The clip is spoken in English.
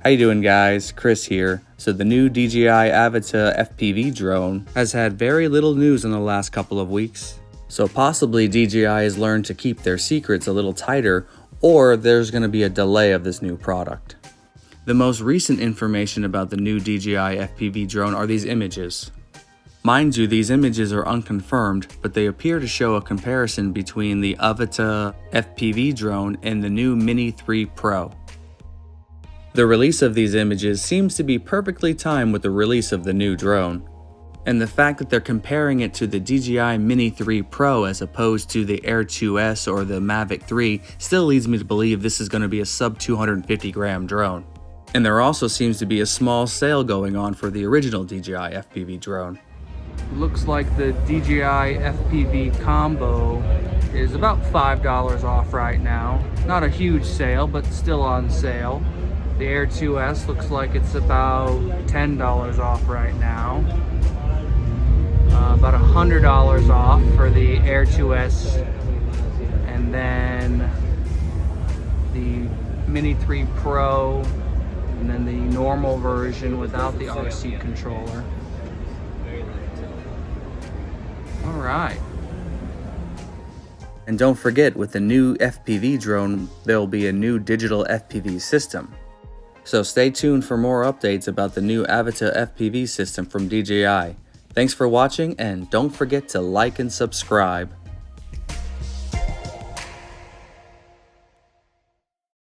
How you doing, guys? Chris here. So the new DJI Avata FPV drone has had very little news in the last couple of weeks. So possibly DJI has learned to keep their secrets a little tighter, or there's going to be a delay of this new product. The most recent information about the new DJI FPV drone are these images. Mind you, these images are unconfirmed, but they appear to show a comparison between the Avata FPV drone and the new Mini 3 Pro. The release of these images seems to be perfectly timed with the release of the new drone. And the fact that they're comparing it to the DJI Mini 3 Pro as opposed to the Air 2S or the Mavic 3 still leads me to believe this is going to be a sub 250 gram drone. And there also seems to be a small sale going on for the original DJI FPV drone. Looks like the DJI FPV combo is about $5 off right now. Not a huge sale, but still on sale. The Air 2S looks like it's about $10 off right now. About $100 off for the Air 2S. And then the Mini 3 Pro, and then the normal version without the RC controller. All right. And don't forget, with the new FPV drone, there'll be a new digital FPV system. So stay tuned for more updates about the new Avata FPV system from DJI. Thanks for watching, and don't forget to like and subscribe.